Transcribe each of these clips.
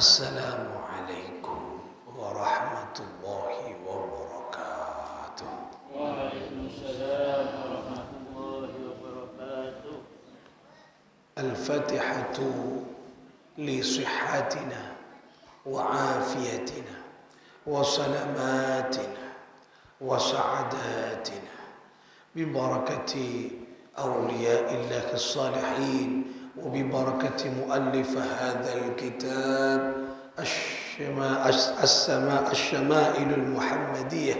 Assalamualaikum warahmatullahi wabarakatuh. Waalaikumsalam warahmatullahi wabarakatuh. Al-Fatihatu li sihhatina wa afiyatina wa salamatina wa sa'adatina bi barakati awliya'illahi as-salihin وببركة مؤلف هذا الكتاب الشمائل المحمدية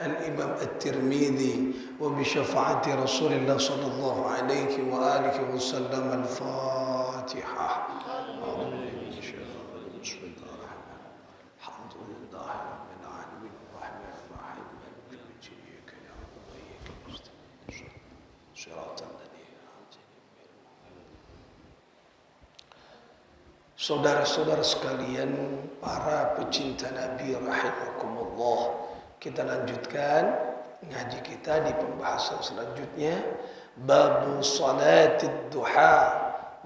الإمام الترمذي وبشفاعة رسول الله صلى الله عليه وآله وسلم الفاتحة. الحمد لله رب العالمين الرحمن الرحيم مالك يوم الدين إياك نعبد وإياك نستعين صراط الذين أنعمت عليهم. Saudara-saudara sekalian, para pecinta Nabi rahimakumullah, kita lanjutkan ngaji kita di pembahasan selanjutnya, bab salatid duha,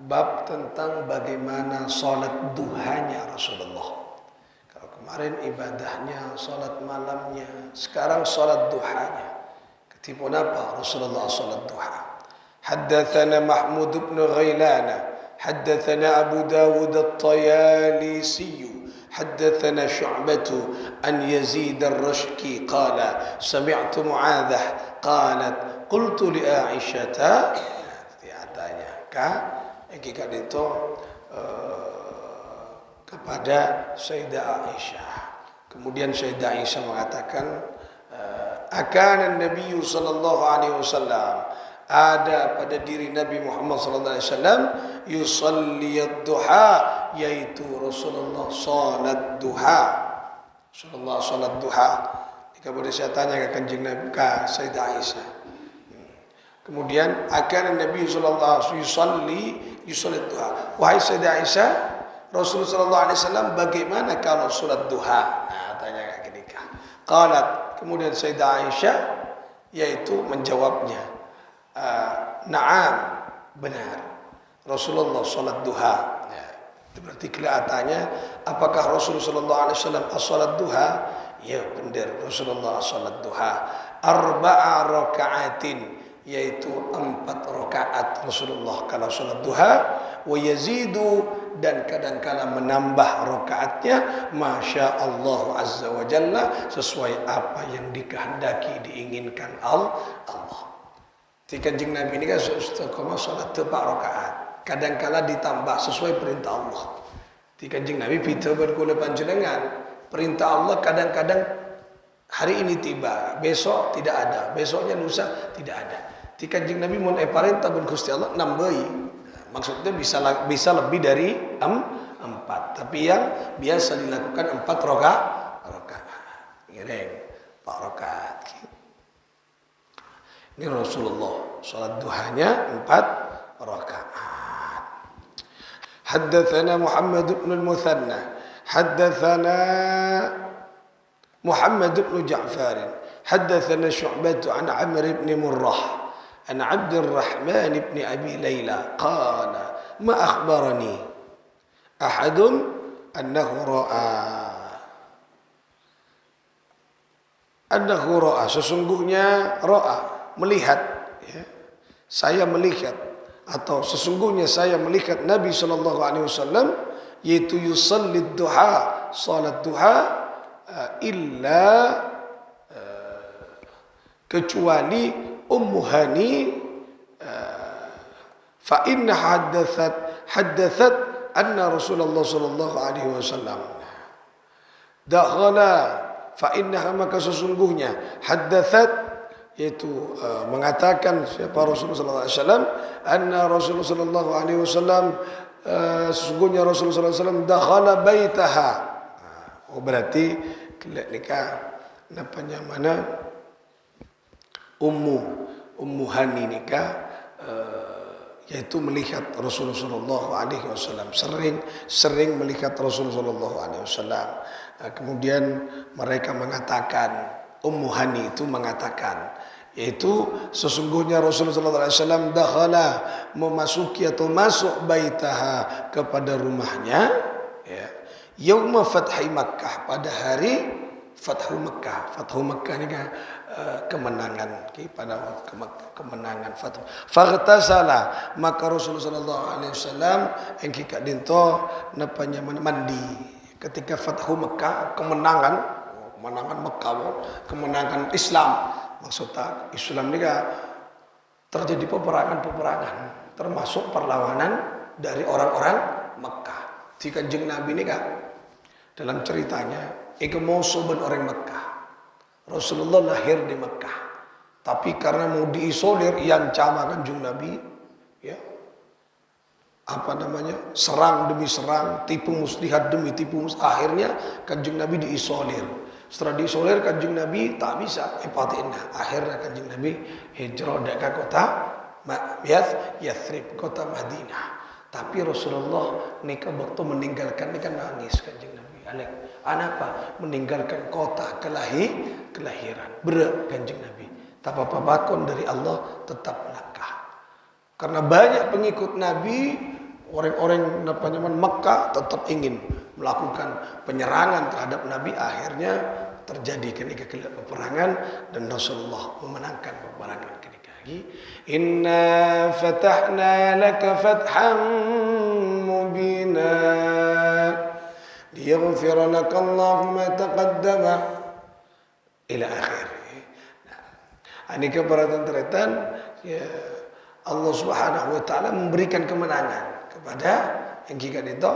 bab tentang bagaimana salat duhanya Rasulullah. Kalau kemarin ibadahnya salat malamnya, sekarang salat duhanya. Ketipu apa Rasulullah salat duha? Haddatsana Mahmud bin Ghailana حدثنا أبو داود الطيالسي حدثنا شعبة عن يزيد الرشكي قال سمعت معاذة قالت قلت لعائشة kepada Sayyidah Aisyah. Kemudian Sayyidah Aisyah mengatakan akan Nabi sallallahu alaihi wasallam, ada pada diri Nabi Muhammad sallallahu alaihi wasallam yusalli ad-duha, yaitu Rasulullah salat duha. Rasulullah salat duha. Jika boleh saya tanya ke Kanjeng Nabi, ke Sayyidah Aisyah. Kemudian akan Nabi sallallahu alaihi wasallam yusalli duha. Wahai Sayyidah Aisyah, Rasulullah sallallahu alaihi wasallam bagaimana kalau salat duha? Nah, tanya ke nikah. Qalat, kemudian Sayyidah Aisyah yaitu menjawabnya, na'am, benar, Rasulullah salat duha. Ya, itu berarti kelihatannya apakah Rasulullah sallallahu alaihi wasallam salat duha? Ya, benar, Rasulullah salat duha. Arba'a raka'atin, yaitu 4 rakaat Rasulullah kalau salat duha. Wa yazidu, dan kadang-kala menambah rakaatnya masya Allah azza wa jalla, sesuai apa yang dikehendaki diinginkan Allah. Di Kanjeng Nabi ini kan istiqomah salat 4 rakaat. Kadang-kala ditambah sesuai perintah Allah. Di Kanjeng Nabi pita berkula panjenengan, perintah Allah kadang-kadang hari ini tiba, besok tidak ada, besoknya lusa tidak ada. Di Kanjeng Nabi mun perintah ben Gusti Allah nambahi. Maksudnya bisa lebih dari 4. Tapi yang biasa dilakukan 4 rakaat. Ngereng 4 rakaat. Ini Rasulullah salat duhanya 4 rakaat. Haddatsana Muhammad bin al-Muthanna, haddatsana Muhammad bin Ja'far, haddatsana Syu'bah an Amr bin Murrah an Abd al-Rahman bin Abi Layla qala ma akhbarani ahadun annahu ra'a sesungguhnya ra'a melihat, ya, saya melihat, atau sesungguhnya saya melihat Nabi sallallahu alaihi wasallam yaitu yusalli duha, salat duha, illa kecuali Ummu Hani fa inna haddathat anna Rasulullah sallallahu alaihi wasallam dakhala, fa inna, maka sesungguhnya haddathat, yaitu mengatakan siapa Rasulullah sallallahu alaihi wasallam, anna Rasulullah sallallahu alaihi wasallam, sesungguhnya Rasulullah sallallahu alaihi wasallam dakhala baitaha. Oh, berarti nikah namanya mana? Ummu Hani nikah, yaitu melihat Rasulullah sallallahu alaihi wasallam, sering melihat Rasulullah sallallahu alaihi wasallam. Kemudian mereka mengatakan, Ummu Hani itu mengatakan, yaitu sesungguhnya Rasulullah sallallahu alaihi wasallam dakhala, memasuki atau masuk baitaha, kepada rumahnya, ya, Yauma Fathi Makkah, pada hari Fathu Makkah. Fathu Makkah ini kan kemenangan, pada kemenangan Fathu. Faghtasala, maka Rasulullah sallallahu alaihi wasallam yang kika dinto napanya mandi ketika Fathu Makkah, kemenangan Makkah, kemenangan Islam. Maksudnya Islam ini kan terjadi peperangan, termasuk perlawanan dari orang-orang Makkah. Di Kanjeng Nabi ini kan dalam ceritanya, ika mau soben orang Mekah. Rasulullah lahir di Mekah, tapi karena mau diisolir yang cama Kanjeng Nabi, ya, serang demi serang, tipu muslihat demi tipu akhirnya Kanjeng Nabi diisolir. Setelah diisolir Kanjeng Nabi tak bisa ipatinna. Akhirnya Kanjeng Nabi hijrah ke kota Yathrib, kota Madinah. Tapi Rasulullah nikah waktu meninggalkan nikah nangis Kanjeng Nabi. Anapa? Meninggalkan kota kelahiran. Berat Kanjeng Nabi. Tak apa-apa kon dari Allah tetap melangkah. Karena banyak pengikut Nabi, orang-orang Mekah tetap ingin melakukan penyerangan terhadap Nabi. Akhirnya terjadi ketika peperangan dan Rasulullah memenangkan peperangan ketika lagi. Inna fatahna laka fathan mubina liyaghfira laka Allahu ma taqaddama ila akhir. Nah, ini keberatan ya, Allah Subhanahu wa taala memberikan kemenangan kepada yang kita itu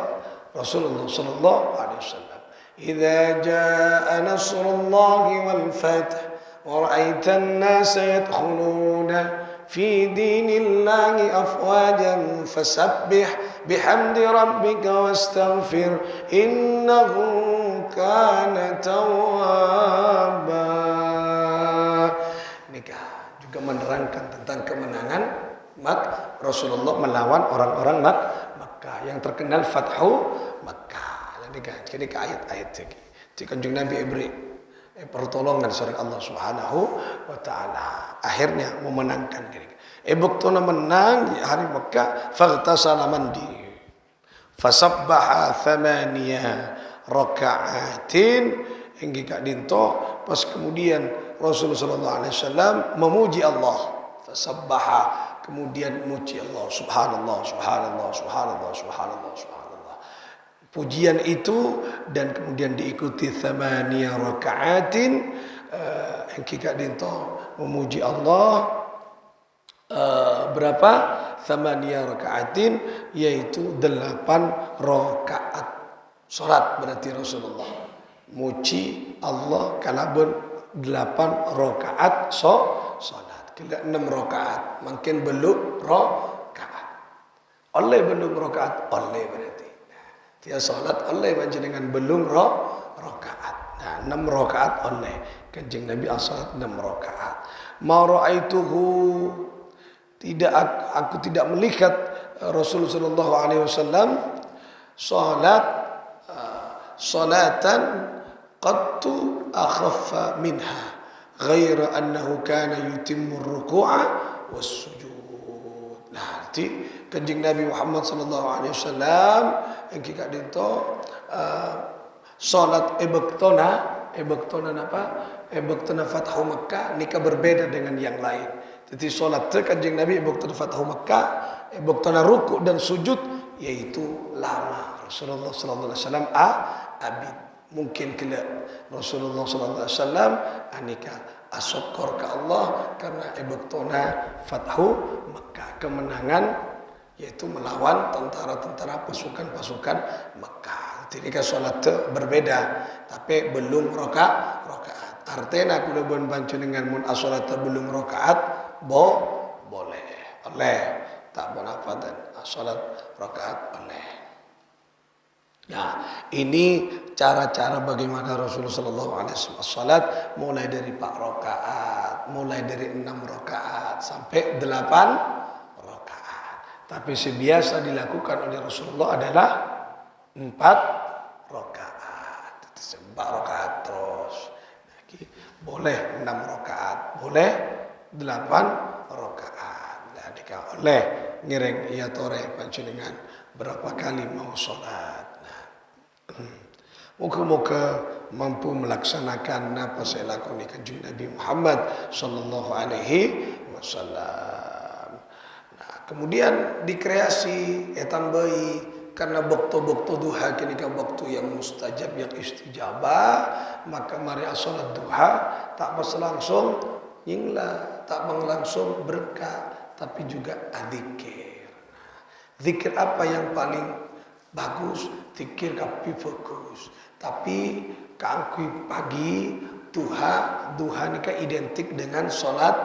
Rasulullah sallallahu alaihi wasallam. Idza jaa nasrullahi wal fath wa ra'aitan nasa yadkhuluna fi dinillahi afwajan fasabbih bihamdi rabbika wastaghfir innahu kana tawwaba. Nikah juga menerangkan tentang kemenangan Rasulullah melawan orang-orang Makkah yang terkenal Fathu Makkah. Jadi ke ayat-ayat ini. Di Kanjeng Nabi beri pertolongan dari Allah Subhanahu wa taala. Akhirnya memenangkan diri. Bektona menang di hari Makkah, faghtasala mandi. Fasabbaha thamaniya raka'atin hingga kak dinto pas kemudian Rasulullah sallallahu alaihi wasallam memuji Allah. Fasabbaha kemudian memuji Allah, subhanallah, subhanallah, subhanallah, subhanallah, subhanallah. Pujian itu dan kemudian diikuti thamaniya raka'atin yang kita dinto memuji Allah berapa? Thamaniya raka'atin yaitu 8 rakaat salat. Berarti Rasulullah muji Allah kalabun 8 rakaat salat. Tidak 6 rakaat, mungkin belum rakaat. Oleh belum rakaat, oleh berarti. Dia salat oleh dengan belum rakaat. Nah, 6 rakaat oleh. Kanjeng Nabi salat 6 rakaat. Ma ra'aituhu, aku tidak melihat Rasulullah sallallahu alaihi wasallam salatan qattu akhaffa minha. Ghaira annahu kana yutimmu ar-ruku'a was-sujud. Nah, arti Kanjeng Nabi Muhammad sallallahu alaihi wasallam yang kita dinto salat ebektona apa? Ebektona Fathu Makkah nikah berbeda dengan yang lain. Jadi salat Kanjeng Nabi ebektona Fathu Makkah, ebektona ruku' dan sujud yaitu lama. Rasulullah sallallahu alaihi wasallam abid. Mungkin kala Rasulullah sallallahu alaihi wasallam anika asyukur ke Allah karena ebektona Fathu Makkah, kemenangan yaitu melawan tentara-tentara pasukan-pasukan Makkah. Jadi salat berbeda tapi belum rakaat. Artinya aku udah bantu dengan mun salat belum rakaat boleh. Oleh tak apa dan salat rakaat oleh. Nah, ini cara-cara bagaimana Rasulullah sallallahu alaihi wasallam salat mulai dari 4 rakaat, mulai dari 6 rakaat sampai 8 rakaat. Tapi sebiasa dilakukan oleh Rasulullah adalah 4 rakaat. 4 rakaat terus. Boleh 6 rakaat, boleh 8 rakaat. Nah, oleh ngiring iya tore panjenengan berapa kali mau salat. Moga-moga mampu melaksanakan apa saya lakukan kanjeng Nabi Muhammad sallallahu alaihi wasallam. Nah, kemudian dikreasi tambahi karena waktu-waktu duha kini kan waktu yang mustajab yang istijabah, maka mari salat duha tak pas langsung nyingla, tak bang langsung berkah, tapi juga adzikir. Zikir apa yang paling bagus? Zikir kapi fokus. Tapi kangkui pagi duha ni kan identik dengan solat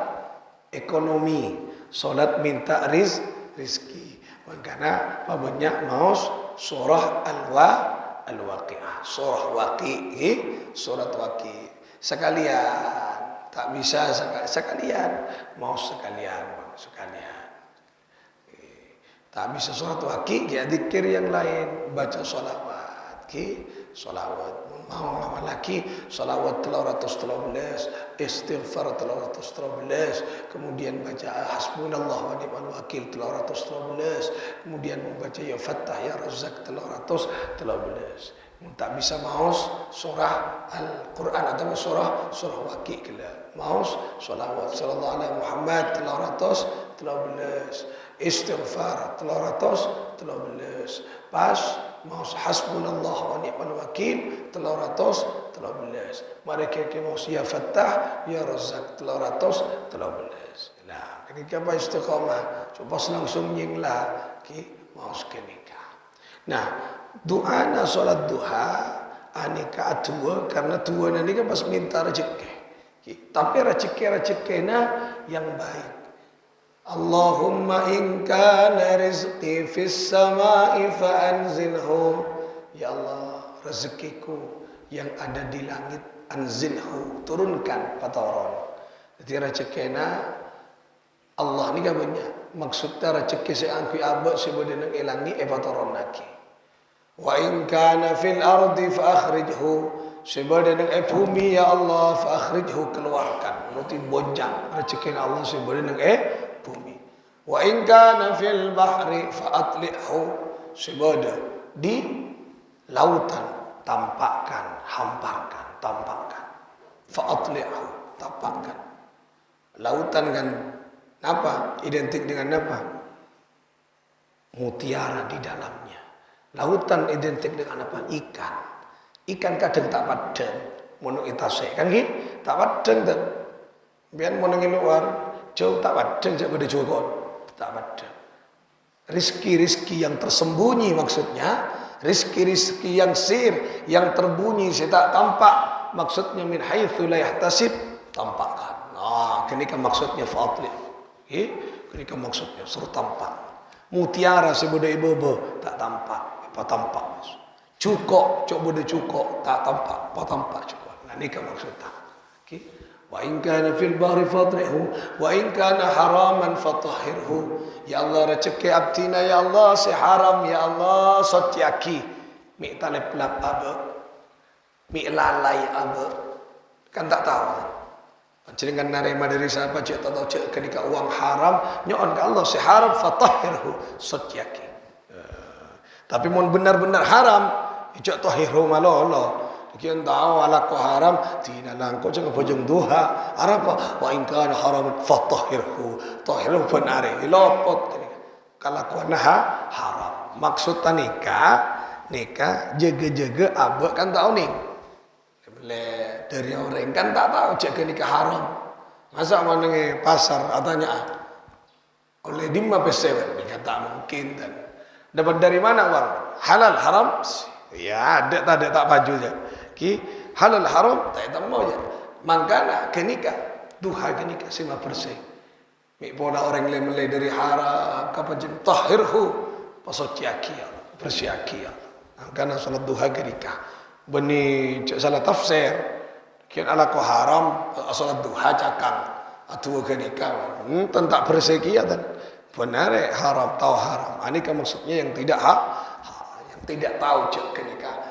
ekonomi, solat minta rizki. Makanya banyak maus surah al-waqi'ah, surah waqi', surat waqi'. Sekalian, tak bisa sekalian, maus sekalian. Tak bisa surat waqi', ya zikir yang lain, baca sholawat, sholawat. Mau ngamal lagi sholawat 313, istighfar 313, kemudian baca hasbunallah wa ni'mal wakil 313, kemudian membaca ya Fattah ya Razzaq 313. Tak bisa maus surah Al-Quran atau surah waqi' kala. Maus sholawat sallallahu alaihi Muhammad 313, istighfar 313. Pas maus hasbunallah wa ni'mal wakil 313. Mereka ke maus ya Fattah ya Razzaq 313. Nah, ketika apa istiqamah coba langsung nyinglah maus kenika. Nah, doa na salat duha anika atua karena tua nanti kan pas minta rezeki. Tapi rezeki yang baik. Allahumma in kana rizqi fis sama'i fa anzilhu. Ya Allah, rezekiku yang ada di langit anzilhu, turunkan patoron. Jadi rezekina Allah ni kan banyak. Maksudnya rezeki seangkui abad sebeda nang elangi patoron lagi. Wa in kana fil ardi fa akhrijhu. Sebeda nang bumi ya Allah fa akhrijhu, keluarkan. Nuti bojang rezekina Allah sebeda nang bumi. Wa in kana fil bahri fa atli'hu. Sebeda di lautan tampakkan, hamparkan, tampakkan. Fa atli'hu, tampakkan. Lautan kan apa? Identik dengan apa? Mutiara di dalamnya. Lautan identik dengan apa? Ikan. Ikan kadang tak padang, mono itase kan gitu? Tak padang dan biar mono luar jauh tak padang jak pada jokon. Tak padang. Rizki yang tersembunyi maksudnya, rizki yang sir, yang terbunyi saya tak tampak. Maksudnya min haitsu la yahtasib, tampakkan. Nah, kenika maksudnya fa'atli. Kenika maksudnya suruh tampak. Mutiara sebeda ibu tak tampak, apa tampak. Cukok, cok bodoh cukok, tak tampak, apa tampak cukok. Nah, ini kan maksudnya. Wa in kana fil bahri fadrihu, wa in kana haraman fatahhirhu. Ya Allah rezeki abdina ya Allah si haram ya Allah sotiaki. Mi talep lap aba. Mi lalai aba. Kan tak tahu. Jenengan narema dari siapa cek tak tahu cek ketika uang haram nyon ke Allah si haram fatahhirhu sotiaki. Tapi mun benar-benar haram cek tahhirhu malolo. Kian tahu ala ko haram tina langko jangan bojong duha arapa wa in kana haram fatahhirhu tahhirhu penare lopot kalau ko nah haram maksud nikah jaga-jaga abah kan tahu nih dari orang kan tak tahu jaga nikah haram masa menengi pasar atanya oleh dimma pesewan nikah tak mungkin dan dapat dari mana uang halal haram ya ada tak baju je halal haram tak mau je mangkana kenika duha kenika 5%. Mik pola orang lain mulai dari haram kapan tahhirhu pasotiakia bersiakia mangkana salat duha kenika beni salat tafsir kian ala ko haram salat duha cakang atu kenika tentak bersiakia dan benar haram tahu haram ini kan maksudnya yang tidak tahu cak kenika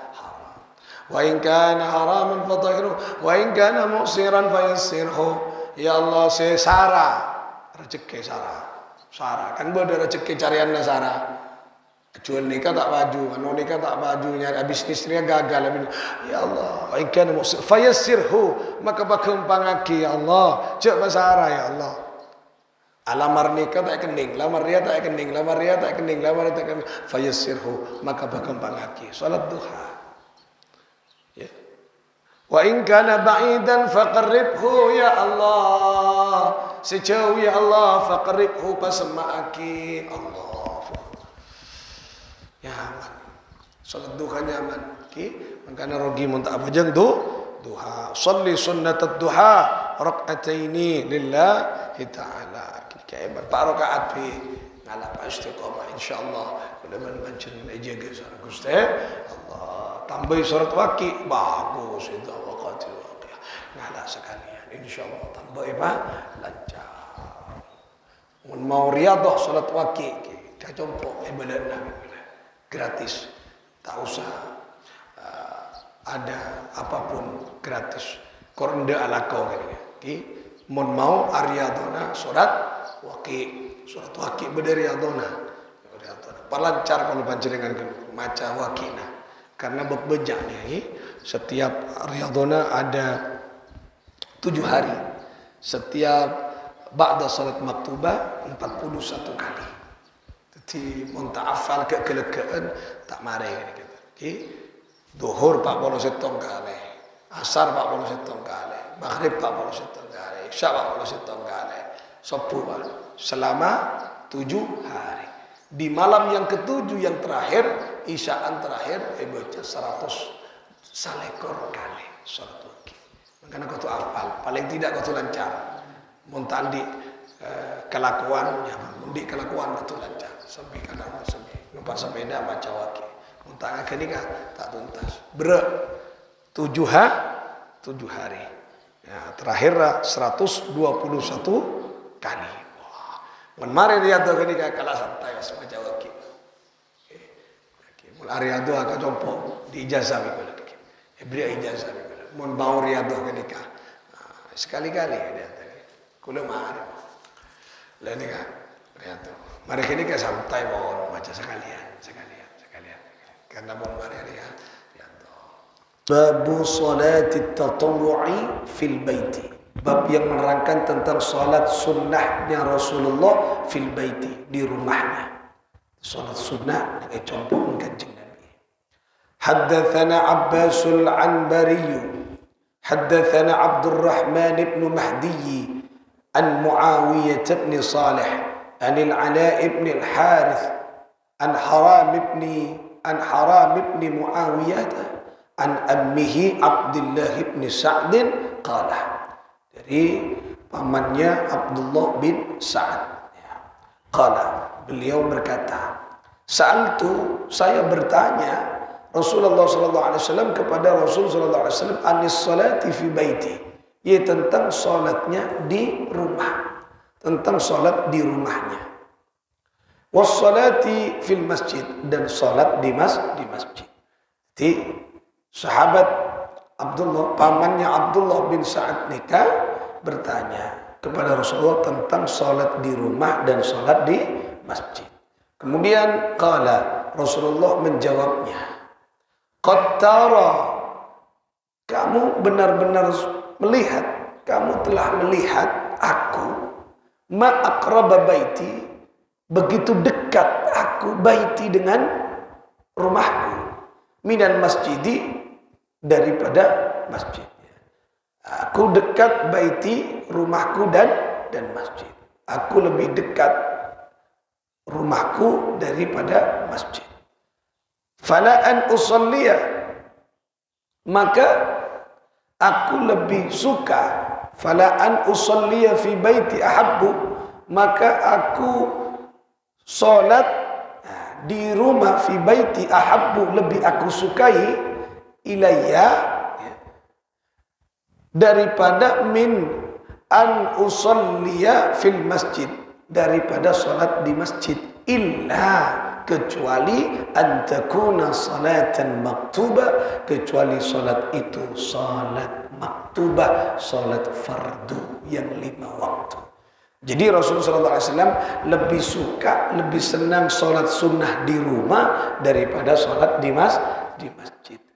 wa in kana haraman fatahhiru wa in kana musiran fayassirhu. Ya Allah sara rezeki sara kan beda rezeki carianna sara Jual nikah tak baju, anu nikah tak baju, nyari bisnis dia gagal. Ya Allah, in kana musir fayassirhu, maka bakempang aki ya Allah. Cek bahasa Arab ya Allah. Alamar nikah tak kening, lamar dia tak kening, lamar dia tak kening, lamar dia tak kening. Fayassirhu, maka bakempang aki. Salat duha. Ya. Wa in kana ba'idan faqarribhu ya Allah. Sejauh ya Allah faqarribhu pasma'aki Allah. Nyaman. Salat duha nyaman. Okey, makana rogi mun tak apa jeng tu duha. Shalli sunnatat duha rak'ataini lillahi ta'ala. Kayak 4 rakaat fi ngalap istiqamah insyaallah. Kalau bancen jaga sareng Gusti Allah. Tambah surat waqi bagus itu waqatil waqiah. Ngalap sekalian insyaallah tambah apa lancar. Mun mau riyadhah salat waqi ka contoh ibadah Nabi gratis, tak usah ada apapun gratis. Kornde ala kau kan? Mon mau Aryadona surat waqi berdariadona. Perlancar kalau panjenengan maca waqina. Karena bebejaknya setiap Aryadona ada 7 hari. Setiap ba'da salat maktubah 41 kali. Jadi munta'afal kekelekaan tak mari gitu. Okey. Zuhur 47 kali, asar 47 kali, maghrib 47 kali, isya 47 kali. Subuh selama 7 hari. Di malam yang ke-7 yang terakhir, isyaan terakhir baca 100 salekor kali salat waqi. Makanya kau tu hafal, paling tidak kau tu lancar. Muntandi kelakuan, ya, mundi kelakuan betul lancar. Sampai kadang sampai numpak sepeda baca waqi. Muntang akan nikah tak tuntas. 7 hari. Ya, terakhir 121 kali. Wah. Kemarin dia tu akan nikah kalah santai baca waqi. Okey. Mul ariado akan jompo di ijazah begitu. Beri ijazah begitu. Mun bau riado akan nikah. Sekali-kali dia tadi. Kula mari. Lah nikah riado. Mari kini ke santai mohon baca sekalian. Karena mohon mari ya. Babu salati tatawwu'i fil baiti. Bab yang menerangkan tentang salat sunnahnya Rasulullah fil baiti, di rumahnya. Salat sunnah dengan contoh Kanjeng Nabi. Haddatsana Abbasul Anbari. Haddatsana Abdurrahman ibn Mahdi an Muawiyah ibn Salih. عن العلاء بن الحارث عن حرام بن معاوية عن أمه عبد الله بن سعد قال dari pamannya Abdullah bin Sa'ad qala beliau berkata sa'altu saya bertanya Rasulullah sallallahu alaihi wasallam kepada Rasul sallallahu alaihi wasallam anis salati fi baiti yaitu tentang salatnya di rumah, tentang salat di rumahnya. Wassalati fil masjid, dan salat di masjid. Jadi sahabat Abdullah, pamannya Abdullah bin Sa'ad nikah, bertanya kepada Rasulullah tentang salat di rumah dan salat di masjid. Kemudian qala, Rasulullah menjawabnya, qad tara, kamu benar-benar melihat, kamu telah melihat aku ma aqraba baiti, begitu dekat aku baiti dengan rumahku, minan masjidi, daripada masjid. Aku dekat baiti, rumahku dan masjid. Aku lebih dekat rumahku daripada masjid. Fala an usalliya, maka aku lebih suka, fala an usalliya fi baiti ahabbu, maka aku salat di rumah fi baiti ahabbu, lebih aku sukai, ilayya, daripada min an usalliya fil masjid, daripada salat di masjid, illa, kecuali antakuna salatan maktubah, kecuali salat itu salat maktubah, salat fardu yang 5 waktu. Jadi Rasulullah SAW lebih suka, lebih senang sholat sunnah di rumah daripada sholat di masjid.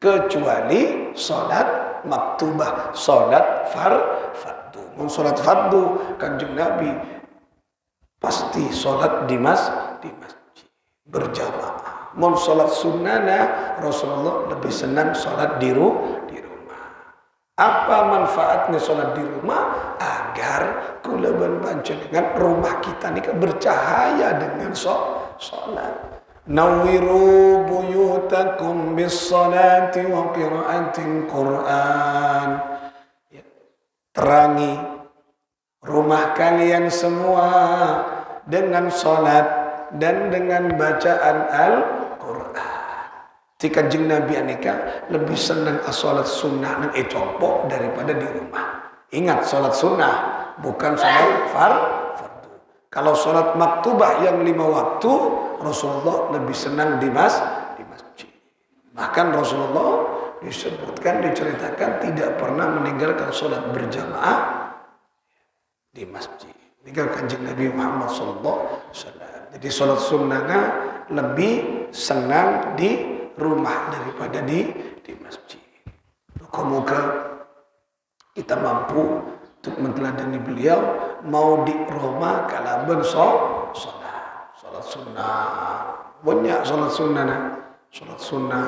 Kecuali sholat maktubah, sholat fardu. Mau sholat fardu, Kanjeng Nabi pasti sholat di masjid berjamaah. Mau sholat sunnah, Rasulullah lebih senang sholat di rumah. Apa manfaatnya sholat di rumah? Agar kulaban panjenengan rumah kita ini bercahaya dengan sholat. Nawwiru buyutakum bis salati wa qiraatil Qur'an. Terangi rumah kalian semua dengan sholat dan dengan bacaan Al-Quran. Jika Kanjeng Nabi anika lebih senang sholat sunnah dan ecopok daripada di rumah. Ingat, sholat sunnah bukan sholat fardu. Kalau sholat maktubah yang 5 waktu, Rasulullah lebih senang di masjid. Bahkan Rasulullah diceritakan tidak pernah meninggalkan sholat berjamaah di masjid. Tinggal Kanjeng Nabi Muhammad SAW. Jadi sholat sunnahnya lebih senang di rumah daripada di masjid. Moga-moga kita mampu untuk meneladani beliau, mau di rumah kalaban sholat sunnah. Banyak sholat sunnah,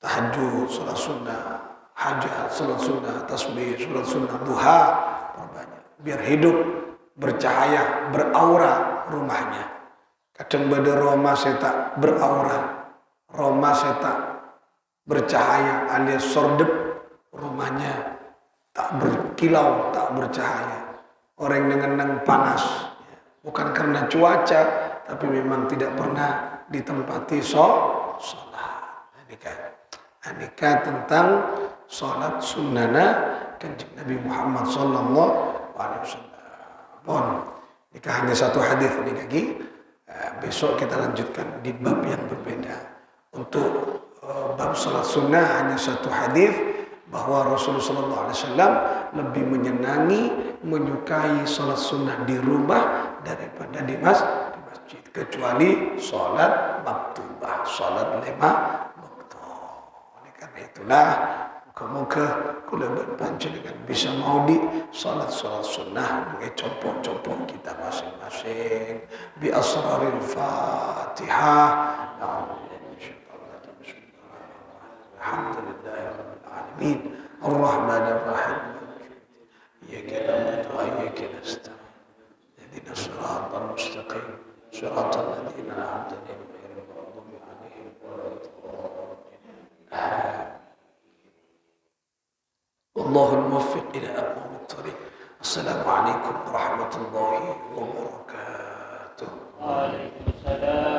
tahajud, sholat sunnah, hajat, sholat sunnah, tasbih, sholat sunnah, duha, banyak. Biar hidup bercahaya, beraura rumahnya. Kadang pada rumah saya tak beraura, rumah saya tak bercahaya alias sordep, rumahnya tak berkilau, tak bercahaya. Orang dengan panas, bukan karena cuaca, tapi memang tidak pernah ditempati sholat. Anika tentang sholat sunnana Kanjeng Nabi Muhammad sallallahu alaihi wasallam. Pun nikah hanya satu hadis ini lagi. Besok kita lanjutkan di bab yang berbeda. Untuk bab salat sunnah hanya satu hadis bahwa Rasulullah SAW lebih menyenangi, menyukai salat sunnah di rumah daripada di masjid. Kecuali salat maktubah, salat 5 waktu. Oleh karena itulah moga-moga kula panjenengan bisa maudi salat sunnah mengecompok-compok kita masing-masing bi asraril Fatihah. Alhamdulillahirabbil alamin. Arrahmanir rahim. Iyyaka na'budu wa iyyaka nasta'in. Ihdinas siratal mustaqim. Siratal ladzina an'amta 'alaihim ghairil maghdubi 'alaihim waladdallin. والله الموفق إلى أقوم الطريق. السلام عليكم ورحمة الله وبركاته. وعليكم السلام.